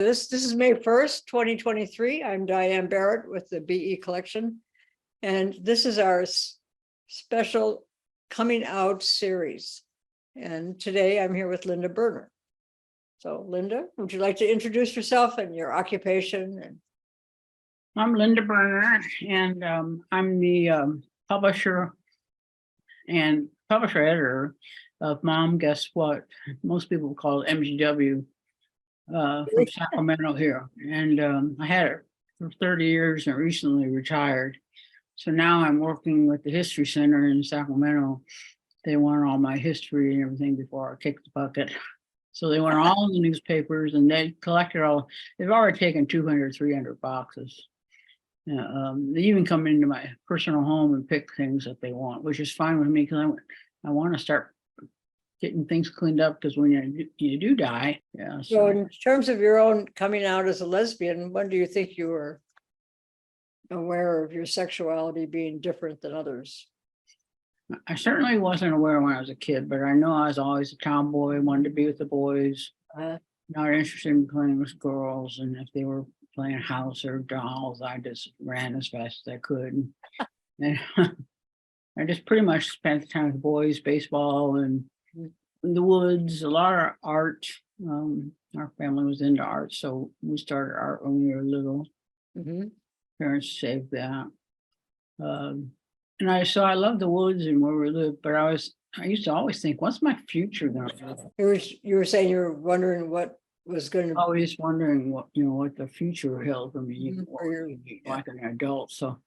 This is May 1st, 2023. I'm Diane Barrett with the BE Collection. And this is our special coming out series. And today I'm here with Linda Birner. So Linda, would you like to introduce yourself and your occupation? I'm Linda Birner, and I'm the publisher and editor of Mom Guess What? Most people call it MGW from Sacramento here. And I had it for 30 years and recently retired. So now I'm working with the History Center in Sacramento. They want all my history and everything before I kick the bucket. So they want all the newspapers, and they collected all. They've already taken 200, 300 boxes. They even come into my personal home and pick things that they want, which is fine with me because I want to start getting things cleaned up, because when you do die. Yeah. So in terms of your own coming out as a lesbian, when do you think you were aware of your sexuality being different than others? I certainly wasn't aware when I was a kid, but I know I was always a tomboy, wanted to be with the boys, not interested in playing with girls. And if they were playing house or dolls, I just ran as fast as I could. And I just pretty much spent the time with boys, baseball, and in the woods, a lot of art. Our family was into art, so we started art when we were little. Parents saved that. And I love the woods and where we live, but I used to always think, what's my future gonna be? You were saying you were wondering what was going to. Always wondering what the future held for me, like an adult. So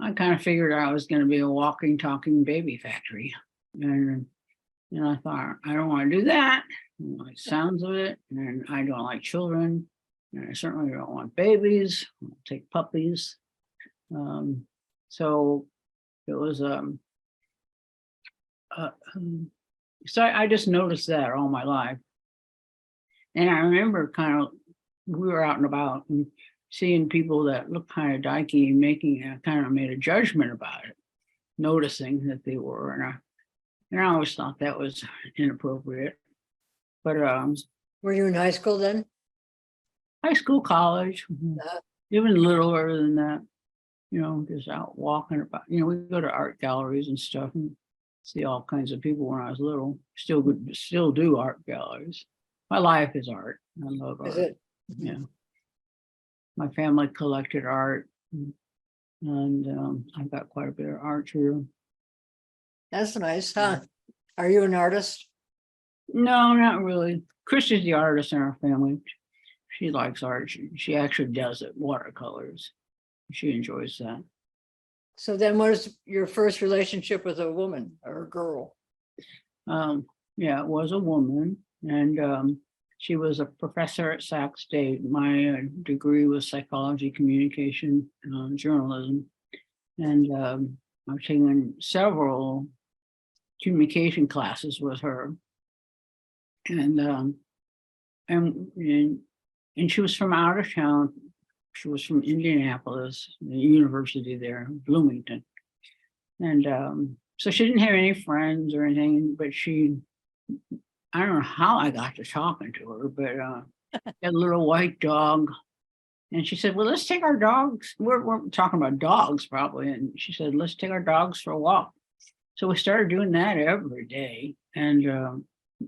I kind of figured I was going to be a walking, talking baby factory, and I thought, I don't want to do that. I don't like the sounds of it, and I don't like children, and I certainly don't want babies. I'll take puppies. So it was so I just noticed that all my life. And I remember we were out and about and seeing people that looked kind of dykey and kind of made a judgment about it, noticing that they were. And I always thought that was inappropriate. But were you in high school then? High school, college, even littler than that, just out walking about. We go to art galleries and stuff and see all kinds of people when I was little. Still do art galleries. My life is art. I love art. Is it? Yeah. My family collected art, and I've got quite a bit of art here. That's nice, huh? Are you an artist? No, not really. Chris is the artist in our family. She likes art. She actually does it, watercolors. She enjoys that. So then what is your first relationship with a woman or a girl? Yeah, it was a woman. And she was a professor at Sac State. My degree was psychology, communication, journalism. And I've taken several communication classes with her. And she was from out of town. She was from Indianapolis, the university there, Bloomington. And so she didn't have any friends or anything, but I don't know how I got to talking to her, but had a little white dog. And she said, well, let's take our dogs. We're talking about dogs probably. And she said, let's take our dogs for a walk. So we started doing that every day. And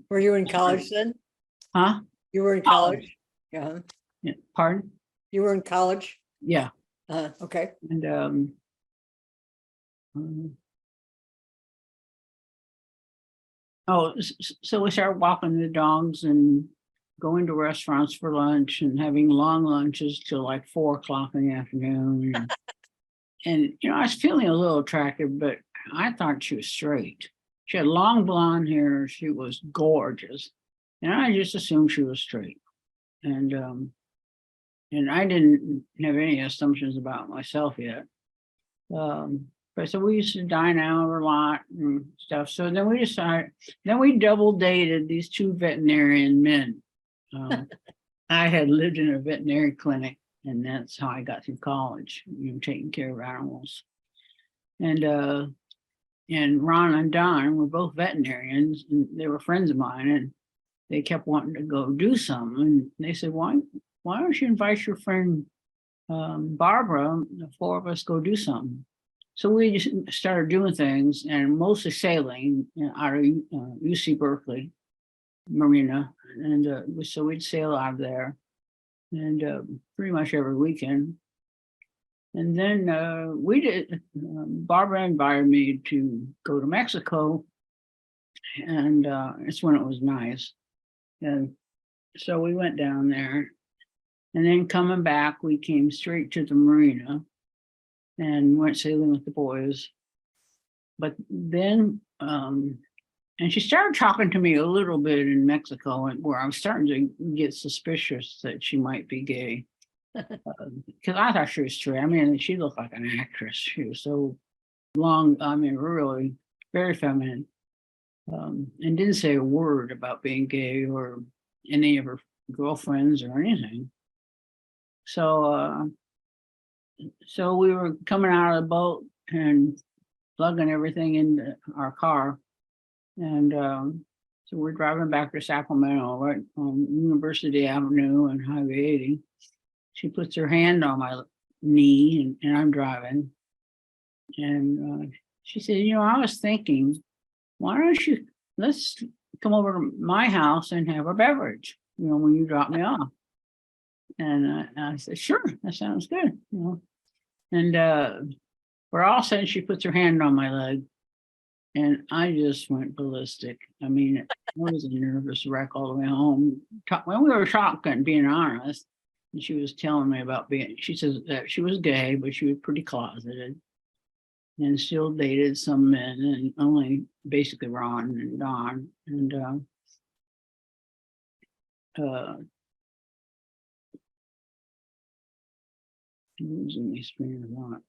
were you in college then? Huh? You were in college? Yeah. Pardon? You were in college? Yeah. Okay. And so we started walking the dogs and going to restaurants for lunch and having long lunches till like 4:00 in the afternoon. And I was feeling a little attractive, but I thought she was straight. She had long blonde hair. She was gorgeous. And I just assumed she was straight. And I didn't have any assumptions about myself yet. But so we used to dine out a lot and stuff. So then we double dated these two veterinarian men. I had lived in a veterinary clinic, and that's how I got through college, taking care of animals. And Ron and Don were both veterinarians, and they were friends of mine, and they kept wanting to go do something. And they said, why why don't you invite your friend Barbara, the four of us go do something. So we just started doing things and mostly sailing out of UC Berkeley Marina. And so we'd sail out of there and pretty much every weekend. And then Barbara invited me to go to Mexico. And it's when it was nice. And so we went down there. And then coming back, we came straight to the marina and went sailing with the boys. But then, and she started talking to me a little bit in Mexico, where I was starting to get suspicious that she might be gay. Because I thought she was straight. I mean, she looked like an actress. She was so long, I mean, really very feminine. And didn't say a word about being gay or any of her girlfriends or anything. So so we were coming out of the boat and plugging everything into our car. And so we're driving back to Sacramento, right on University Avenue and Highway 80. She puts her hand on my knee and I'm driving. And she said, you know, I was thinking, why don't you, let's come over to my house and have a beverage, you know, when you drop me off. And I said, sure, that sounds good. You know, and for all of a sudden she puts her hand on my leg and I just went ballistic. I mean, I was a nervous wreck all the way home. When we were talking, being honest, and she was telling me about she says that she was gay, but she was pretty closeted and still dated some men and only basically Ron and Don. And losing my train of thought.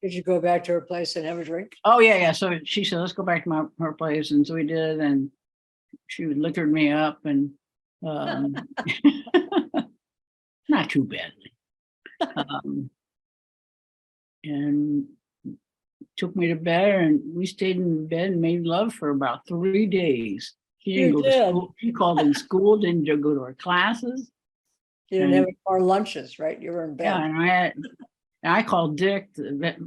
Did you go back to her place and have a drink? Oh yeah. So she said, let's go back to her place. And so we did, and she liquored me up and not too badly. And took me to bed, and we stayed in bed and made love for about 3 days. She didn't go to school. She called in school, didn't go to her classes. You didn't have any more lunches, right? You were in bed. Yeah, and I called Dick,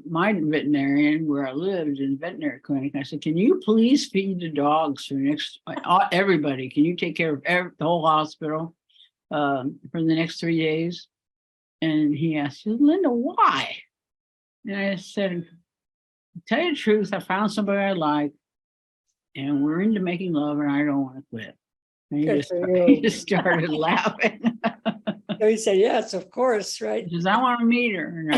my veterinarian, where I lived in the veterinary clinic. I said, can you please feed the dogs for the next, everybody? Can you take care of the whole hospital for the next 3 days? And he asked, Linda, why? And I said, to tell you the truth, I found somebody I like, and we're into making love, and I don't want to quit. And he just started laughing. So he said, yes, of course, right? He says, I want to meet her. And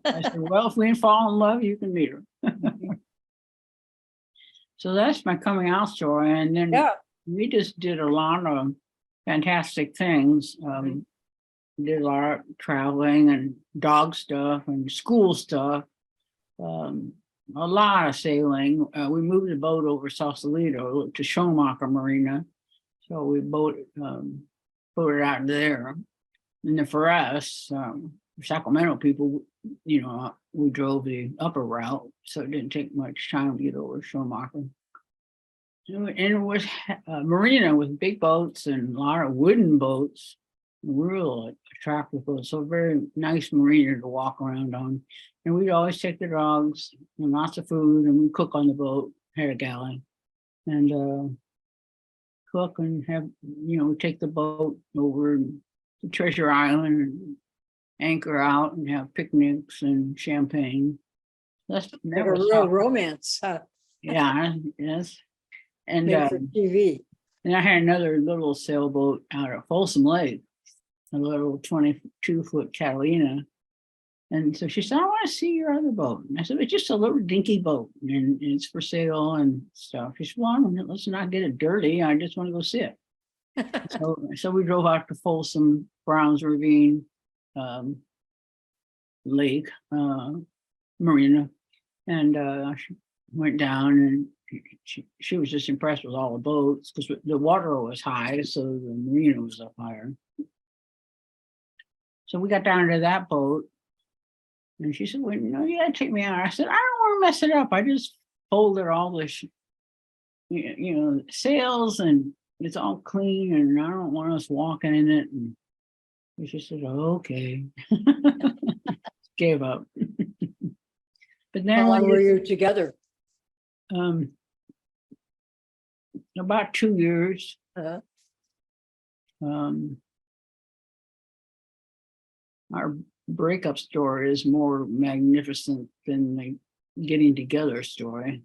I said, well, if we fall in love, you can meet her. So that's my coming out story. And then we just did a lot of fantastic things. Did a lot of traveling and dog stuff and school stuff. A lot of sailing. We moved the boat over Sausalito to Schumacher Marina. So we boated out there. And then for us, Sacramento people, you know, we drove the upper route, so it didn't take much time to get over Schumacher. And it was a marina with big boats and a lot of wooden boats, real attractive boats. So very nice marina to walk around on. And we'd always take the dogs and lots of food, and we'd cook on the boat, had a galley, and cook and have, you know, take the boat over to Treasure Island and anchor out and have picnics and champagne. That's like a real romance, huh? Yeah, yes. And for TV. And I had another little sailboat out at Folsom Lake, a little 22-foot Catalina. And so she said, I want to see your other boat. And I said, it's just a little dinky boat and it's for sale and stuff. She said, well, let's not get it dirty. I just want to go see it. So we drove out to Folsom Browns Ravine Lake Marina, and she went down, and she was just impressed with all the boats because the water was high, so the marina was up higher. So we got down to that boat, and she said, well, no, you gotta take me out. I said, I don't want to mess it up. I just folded all the sails, and it's all clean, and I don't want us walking in it. And And she said, okay. Gave up. But then How long when were you together? um about 2 years, Uh, um our breakup story is more magnificent than the getting together story.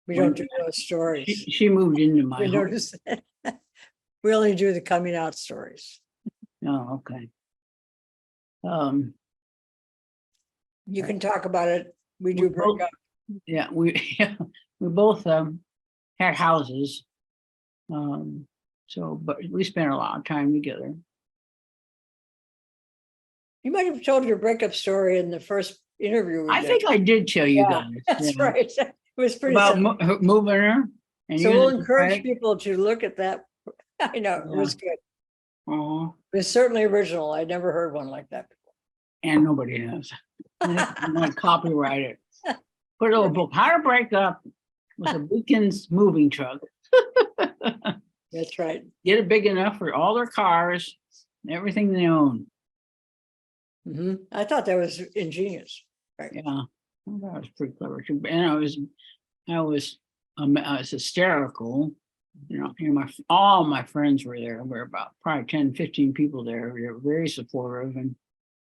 we When don't do those stories. she moved into my We home. notice that. We only do the coming out stories. Oh, okay. Um, You can talk about it. We we do break both, up. yeah, we both had houses. So, but we spent a lot of time together. You might have told your breakup story in the first interview we I did. think I did tell you Yeah, guys, that's yeah, right. It was pretty about simple. moving her and So we'll using encourage credit. people to look at that. I know, it was good. Oh, It was certainly original. I never heard one like that before. and nobody has. I'm gonna copyright it. Put a little book, How to Break Up with a Beacon's moving truck. That's right. Get it big enough for all their cars, and everything they own. Mhm. I thought that was ingenious. Yeah, that was pretty clever too. And I was hysterical. All my friends were there. We were about probably 10, 15 people there. They were very supportive. And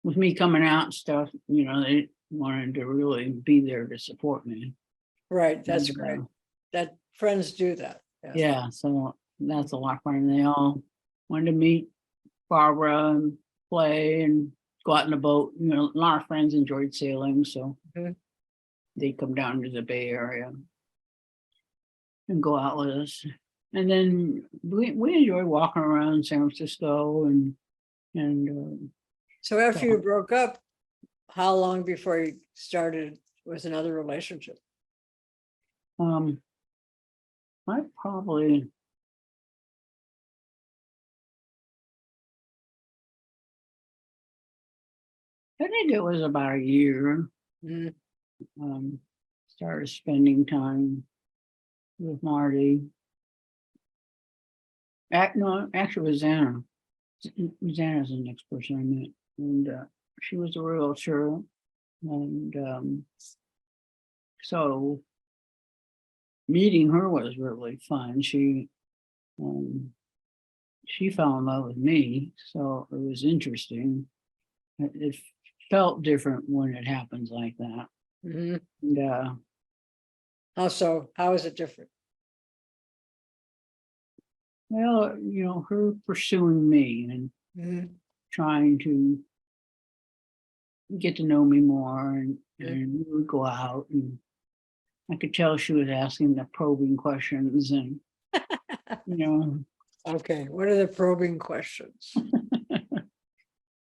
with me coming out and stuff, they wanted to really be there to support me. Right, that's And, great. That friends do that. Yeah, so that's a lot of fun. They all wanted to meet Barbara and play and go out in the boat. A lot of friends enjoyed sailing, so Mhm. they'd come down to the Bay Area and go out with us. And then we enjoyed walking around San Francisco and So after you broke up, how long before you started with another relationship? I probably I think it was about a year. Mhm. Started spending time with Marty. No, actually, it was Xana. Xana's the next person I met, and she was a realtor, and so meeting her was really fun. She fell in love with me, so it was interesting. It felt different when it happens like that. Mhm. And How so? How is it different? well, her pursuing me and Mhm. trying to get to know me more, and Mhm. we would go out, and I could tell she was asking the probing questions, and Okay, what are the probing questions?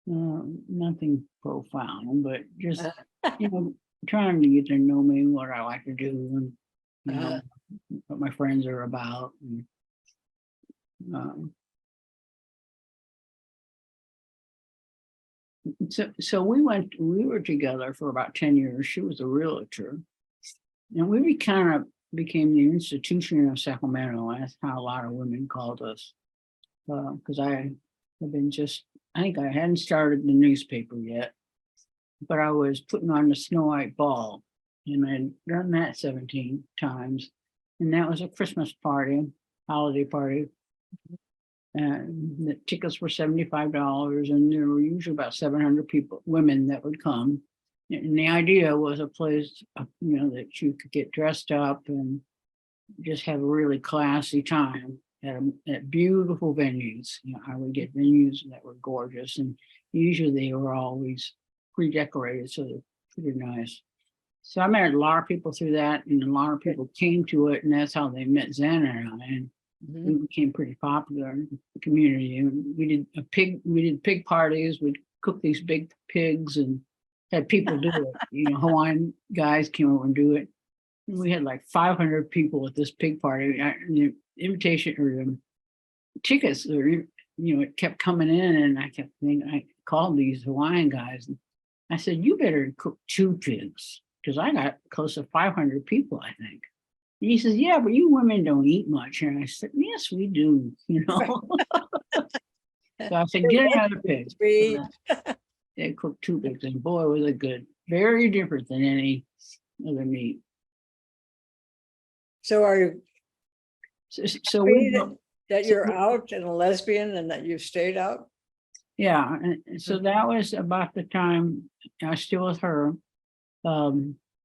nothing profound, but just Uh, trying to get to know me, what I like to do, and uh, what my friends are about. And, um, so we were together for about 10 years. She was a realtor, and we kind of became the institution of Sacramento. That's how a lot of women called us. Because I have been I think I hadn't started the newspaper yet, but I was putting on the Snow White Ball, and I'd done that 17 times. And that was a Christmas party, holiday party. And the tickets were $75, and there were usually about 700 women that would come. And the idea was a place, that you could get dressed up and just have a really classy time at beautiful venues. I would get venues that were gorgeous, and usually they were always pre-decorated, so they're pretty nice. So I met a lot of people through that, and a lot of people came to it, and that's how they met Xana and I. And we mhm. became pretty popular in the community. And we did pig parties. We'd cook these big pigs and had people do it. Hawaiian guys came over and do it. And we had like 500 people at this pig party. The invitation or the tickets, it kept coming in, and I kept thinking, I called these Hawaiian guys, and I said, "You better cook 2 pigs, because I got close to 500 people, I think." And he says, "Yeah, but you women don't eat much." And I said, "Yes, we do." So I said, get another pig. So Sweet. they cooked 2 pigs, and boy, was it good. Very different than any other meat. So are you So happy we, that so you're we- out and a lesbian and that you've stayed out? yeah, and so that was about the time I was still with her.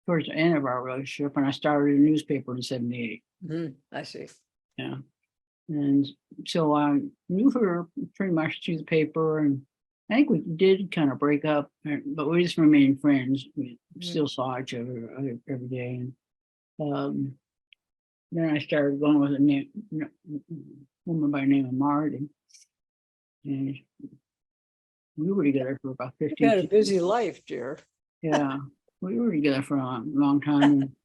Towards the end of our relationship, and I started a newspaper in '78. I see. Yeah. And so I knew her pretty much through the paper, and I think we did kind of break up, but we just remained friends. We still saw each other every day. And then I started going with a woman by the name of Marty. And we were together for about You 15 had a years. busy life, dear. Yeah, we were together for a long time.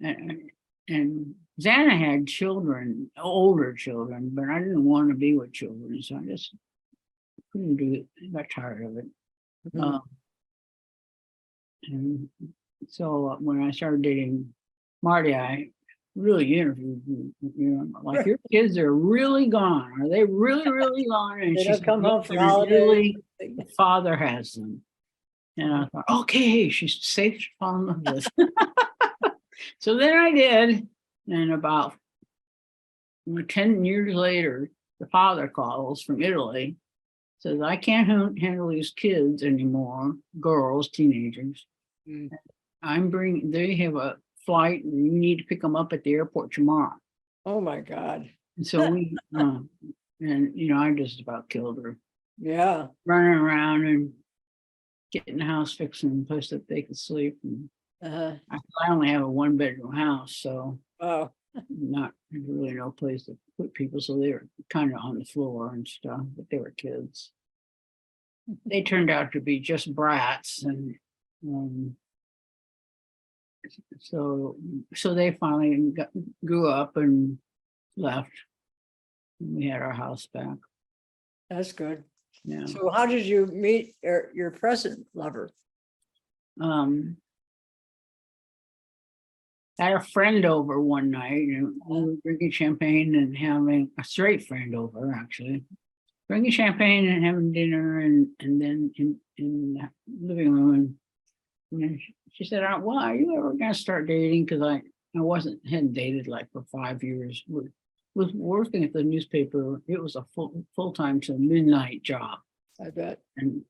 And Xana had children, older children, but I didn't want to be with children, so I just couldn't do it. I got tired of it. Mhm. And so when I started dating Marty, I really interviewed him, like, your kids are really gone. Are they really, really gone? And They she don't said, come home "Yes, for they're holidays. really, the father has them." And I thought, okay, she's safe to fall in love with. So then I did, and about 10 years later, the father calls from Italy, says, I can't handle these kids anymore, girls, teenagers. Mm. They have a flight and you need to pick them up at the airport tomorrow. Oh, my God. And so I just about killed her, Yeah. running around and getting the house fixed in a place that they could sleep. And Uh-huh. I only have a 1-bedroom house, so Oh, not really no place to put people, so they were kind of on the floor and stuff, but they were kids. They turned out to be just brats, and so they finally grew up and left. And we had our house back. that's good. Yeah. So how did you meet your present lover? I had a friend over one night, and we were drinking champagne and having a straight friend over, actually. Drinking champagne and having dinner, and then in the living room, and she said, "Well, are you ever gonna start dating?" Because I hadn't dated like for 5 years. Was working at the newspaper. It was a full-time to midnight job, I bet. and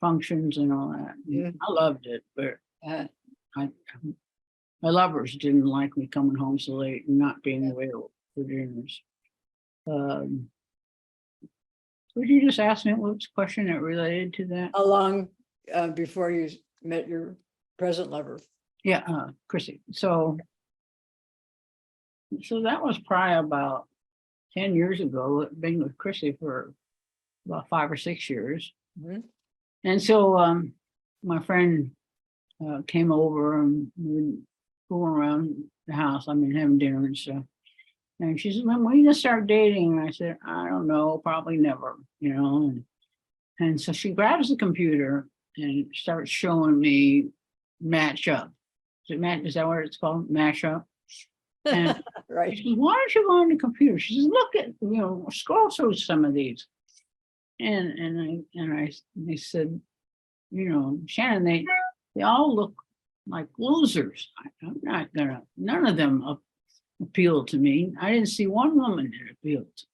functions and all that. Yeah. I loved it, but Uh, I my lovers didn't like me coming home so late and not being available for dinners. Would you just ask me what's question that related to that? How long before you met your present lover? Yeah, Chrissy. So that was probably about 10 years ago. Been with Chrissy for about 5 or 6 years. Mhm. And so my friend came over, and we were going around the house. I mean, having dinner and stuff. And she said, "When are you gonna start dating?" And I said, "I don't know, probably never, you know." And so she grabs the computer and starts showing me Match Up. Is that what it's called? Match Up. And Right. she says, "Why don't you go on the computer?" She says, "Look at, scroll through some of these." And they said, "Shannon, they all look like losers. I'm not gonna, none of them appealed to me. I didn't see one woman that appealed.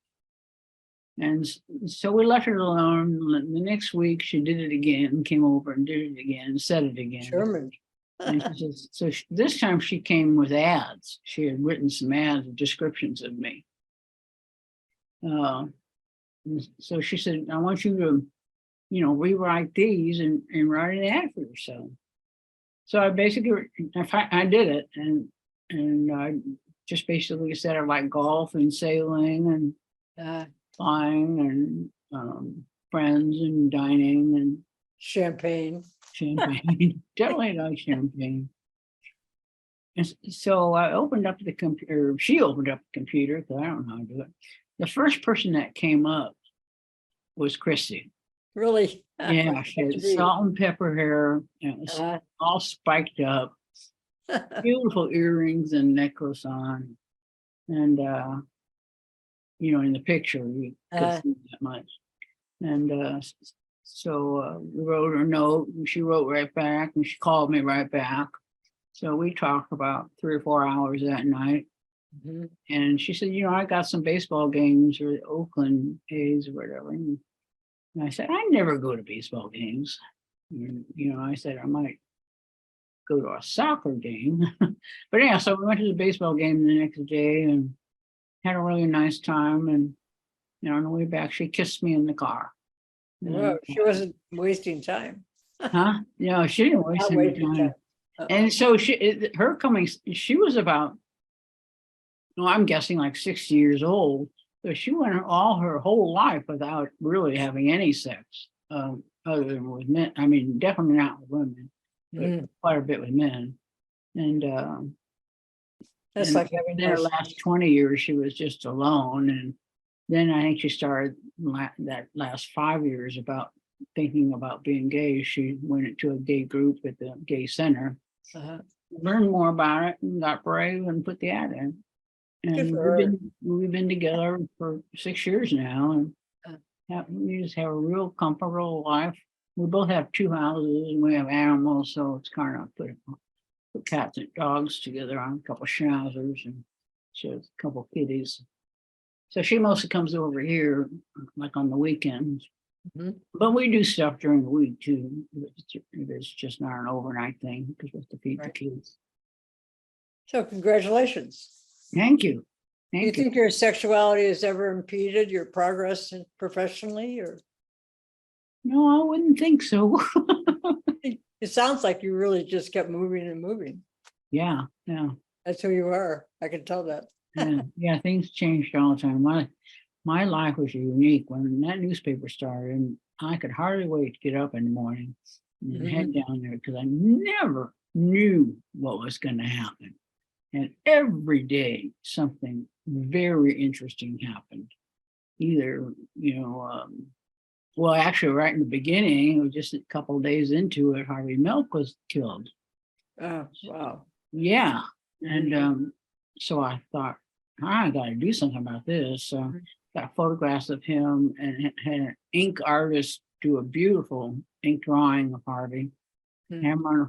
And so we left her alone. The next week she did it again, came over and did it again, said it again. Sherman. And she says, this time she came with ads. She had written some ads, descriptions of me. So she said, "I want you to, rewrite these and write an ad for yourself." So I basically, I did it, and I just basically said I like golf and sailing and flying and friends and dining and Champagne. champagne. Definitely like champagne. And so I opened up the computer. She opened up the computer because I don't know how to do it. The first person that came up was Christy. Really? Yeah, she had salt and pepper hair, and it was all spiked up, beautiful earrings and necklace on. And in the picture you could see that much. And so we wrote her a note, and she wrote right back, and she called me right back. So we talked about 3 or 4 hours that night. Mhm. And she said, I got some baseball games or the Oakland A's or whatever. And I said, I never go to baseball games. And, I said, I might go to a soccer game. But yeah, so we went to the baseball game the next day and had a really nice time. And, on the way back, she kissed me in the car. Whoa, she wasn't wasting time. Huh? No, she didn't waste Not any wasting time. time. And so her coming, she was about, I'm guessing like 60 years old. So she went all her whole life without really having any sex, other than with men. I mean, definitely not with women, but Mm, quite a bit with men. And That's and like having then the those. last 20 years, she was just alone. And then I think she started that last 5 years about thinking about being gay. She went into a gay group at the gay center, Uh-huh. learned more about it, and got brave and put the ad in. Good And for her. we've been together for 6 years now, and Uh. we just have a real comfortable life. We both have 2 houses, and we have animals, so it's kind of put cats and dogs together on a couple schnauzers, and she has a couple kitties. So she mostly comes over here like on the weekends, Mhm. but we do stuff during the week too. It's just not an overnight thing because we have to feed the Right. kids. So congratulations. Thank you. Do you Thank you. think your sexuality has ever impeded your progress professionally, or No, I wouldn't think so. it sounds like you really just kept moving and moving. Yeah. That's who you are. I can tell that. Yeah, things changed all the time. My life was unique when that newspaper started, and I could hardly wait to get up in the morning and head down there because I never knew what was going to happen. And every day something very interesting happened. Either, well, actually, right in the beginning, it was just a couple of days into it, Harvey Milk was killed. Oh, wow. Yeah. And so I thought, I got to do something about this. So got photographs of him and had an ink artist do a beautiful ink drawing of Harvey. Have him on the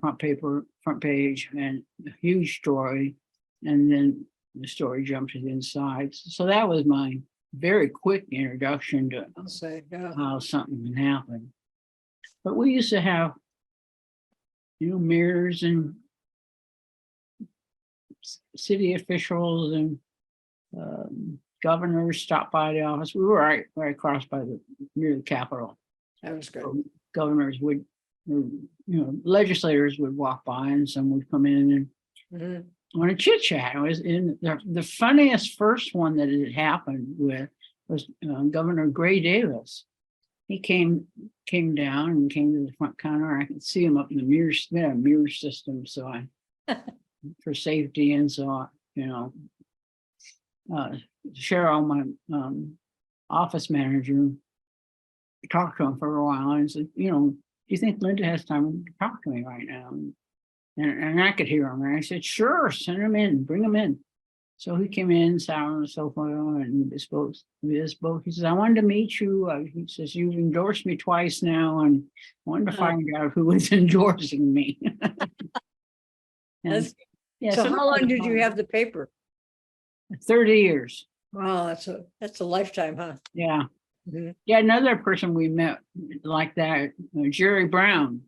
front page, and a huge story. And then the story jumped to the insides. So that was my very quick introduction to I'll say, yeah. how something can happen. But we used to have, mirrors and city officials and governors stopped by the office. We were right across by near the Capitol. That was good. So governors would, legislators would walk by, and some would come in and want to chit chat. It was in the funniest first one that it happened with was Governor Gray Davis. He came down and came to the front counter. I could see him up in the mirrors. They had a mirror system, so I for safety, and so Cheryl, my office manager, talked to him for a while and said, do you think Linda has time to talk to me right now? And I could hear him. And I said, sure, send him in, bring him in. So he came in, sat on the sofa, and we spoke. He says, I wanted to meet you. He says, you've endorsed me twice now, and I wanted to find out who was endorsing me. That's, yeah, so how long did you have the paper? 30 years. Wow, that's a lifetime, huh? Yeah. Yeah, another person we met like that, Jerry Brown,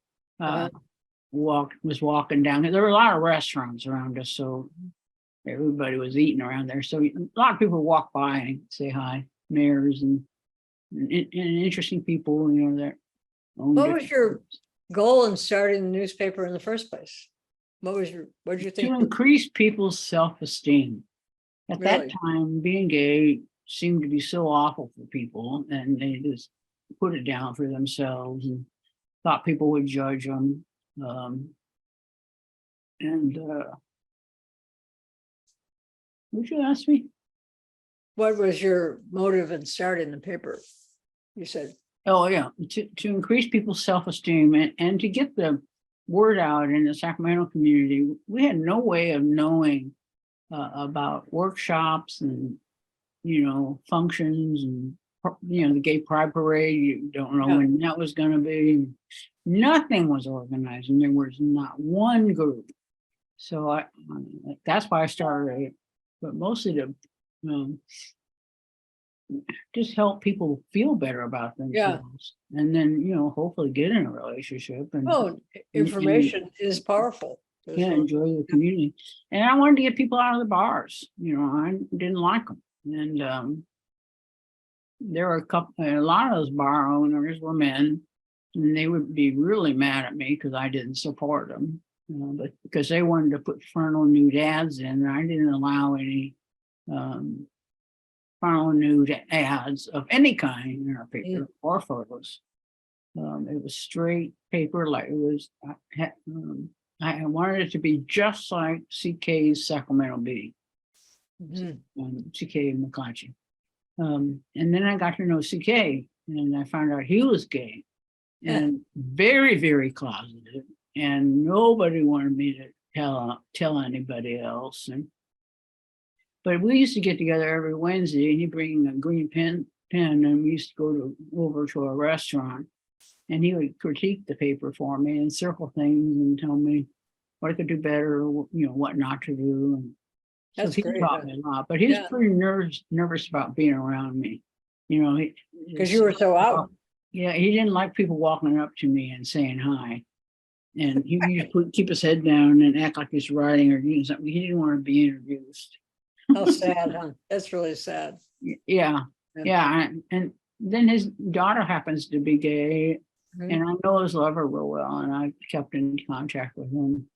was walking down. There were a lot of restaurants around us, so everybody was eating around there. So a lot of people walk by and say hi, mayors and interesting people, that own. What was your goal in starting the newspaper in the first place? What did you think? To increase people's self-esteem. At that time, being gay seemed to be so awful for people, and they just put it down for themselves and thought people would judge them. Would you ask me? What was your motive in starting the paper? You said. Oh yeah, to increase people's self-esteem and to get the word out in the Sacramento community. We had no way of knowing about workshops and functions and the gay pride parade, you don't know when that was gonna be. Nothing was organized and there was not one group. So that's why I started it, but mostly to just help people feel better about themselves. And then, hopefully get in a relationship and information is powerful. enjoy the community. And I wanted to get people out of the bars. I didn't like them. And there were a lot of those bar owners were men, and they would be really mad at me because I didn't support them. But because they wanted to put frontal nude ads in, and I didn't allow any frontal nude ads of any kind in our paper or photos. It was straight paper, like it was. I wanted it to be just like CK's Sacramento Bee, CK McClatchy. And then I got to know CK, and I found out he was gay and very, very closeted, and nobody wanted me to tell anybody else. But we used to get together every Wednesday, and he'd bring a green pen, and we used to go over to a restaurant, and he would critique the paper for me and circle things and tell me what I could do better, what not to do. And that's so he great. taught me a lot, but he was pretty nervous about being around me, because you were so out. Yeah, he didn't like people walking up to me and saying hi. And he used to keep his head down and act like he's writing or doing something. He didn't want to be introduced. How sad, huh? That's really sad. Yeah. And then his daughter happens to be gay, and I know his lover real well, and I kept in contact with him.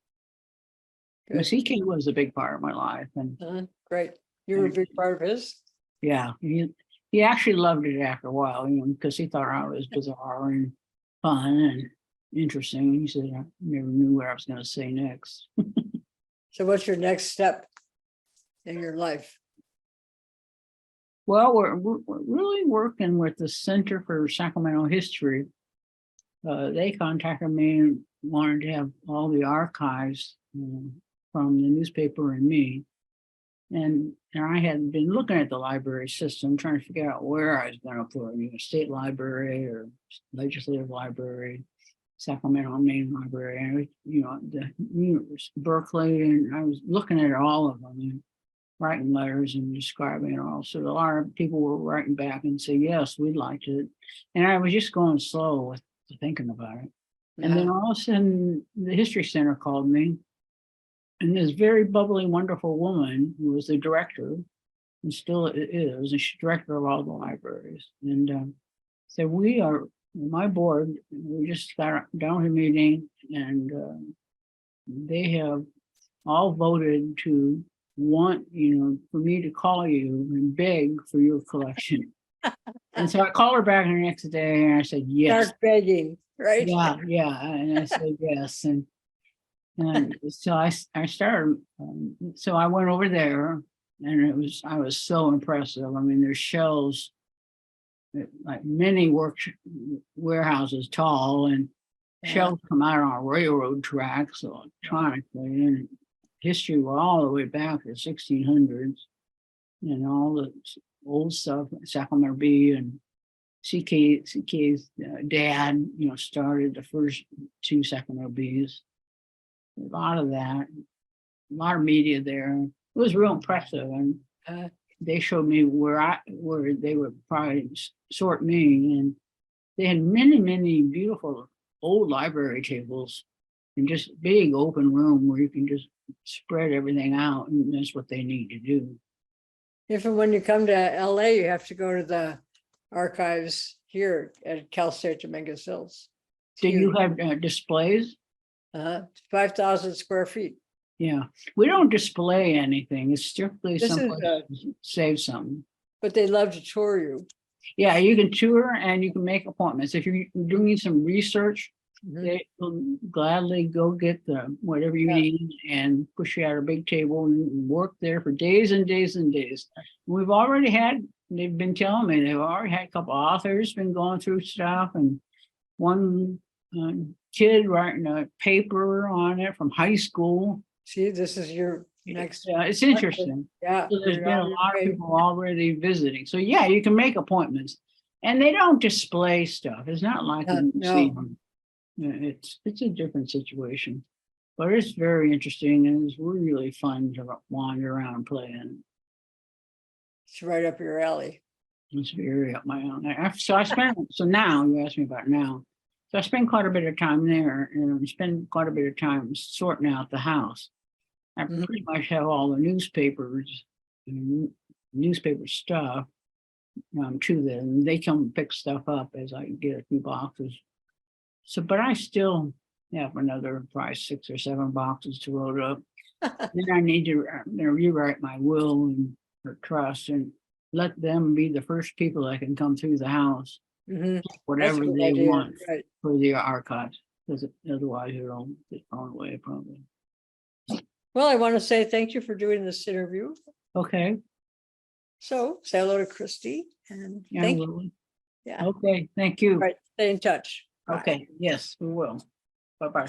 Because CK was a big part of my life. And great. You were a big part of his? Yeah. He actually loved it after a while, because he thought I was bizarre and fun and interesting. He said, I never knew what I was going to say next. So what's your next step in your life? Well, we're really working with the Center for Sacramento History. They contacted me and wanted to have all the archives from the newspaper and me. And I had been looking at the library system, trying to figure out where I was going to put it, state library or legislative library, Sacramento Main Library, and the Berkeley, and I was looking at all of them and writing letters and describing it all. So a lot of people were writing back and say, yes, we'd like to. And I was just going slow with thinking about it. And then all of a sudden, the History Center called me. And this very bubbly, wonderful woman who was the director, and still is, and she's director of all the libraries. And said, my board, we just got down to a meeting, and they have all voted to want, for me to call you and beg for your collection. And so I called her back the next day, and I said, yes. Start begging, right? Yeah. And I said, yes. And so I started, so I went over there, and I was so impressive. I mean, there's shelves, like many warehouses tall, and shelves come out on railroad tracks electronically, and history were all the way back to the 1600s, and all the old stuff, Sacramento Bee and CK's dad, started the first 2 Sacramento Bees. A lot of that, a lot of media there. It was real impressive, and they showed me where they would probably sort me, and they had many, many beautiful old library tables, and just big open room where you can just spread everything out, and that's what they need to do. If and when you come to LA, you have to go to the archives here at Cal State Dominguez Hills. Do you have displays? 5,000 square feet. Yeah, we don't display anything. It's strictly someplace to save something. But they love to tour you. Yeah, you can tour and you can make appointments. If you're doing some research, they will gladly go get whatever you need and push you out a big table and work there for days and days and days. They've been telling me they've already had a couple authors been going through stuff, and one kid writing a paper on it from high school. See, this is your next. It's interesting. Yeah. So there's been a lot of people already visiting. So yeah, you can make appointments. And they don't display stuff. It's not like a No. museum. Yeah, it's a different situation, but it's very interesting and it's really fun to wander around and play in. It's right up your alley. It's very up my own. So now you ask me about now. So I spend quite a bit of time there and I spend quite a bit of time sorting out the house. I Mhm. pretty much have all the newspapers, and newspaper stuff to them. They come pick stuff up as I get a few boxes. So, but I still have another probably 6 or 7 boxes to load up. Then I need to rewrite my will and or trust and let them be the first people that can come through the house, Mhm. That's a whatever good they idea, want right. for the archives, because otherwise it'll get thrown away probably. Well, I want to say thank you for doing this interview. Okay, So say hello to Christy and yeah, thank you. Lily. Yeah. Okay, thank you. Right. Stay in touch. Bye. Okay, yes, we will. Bye-bye.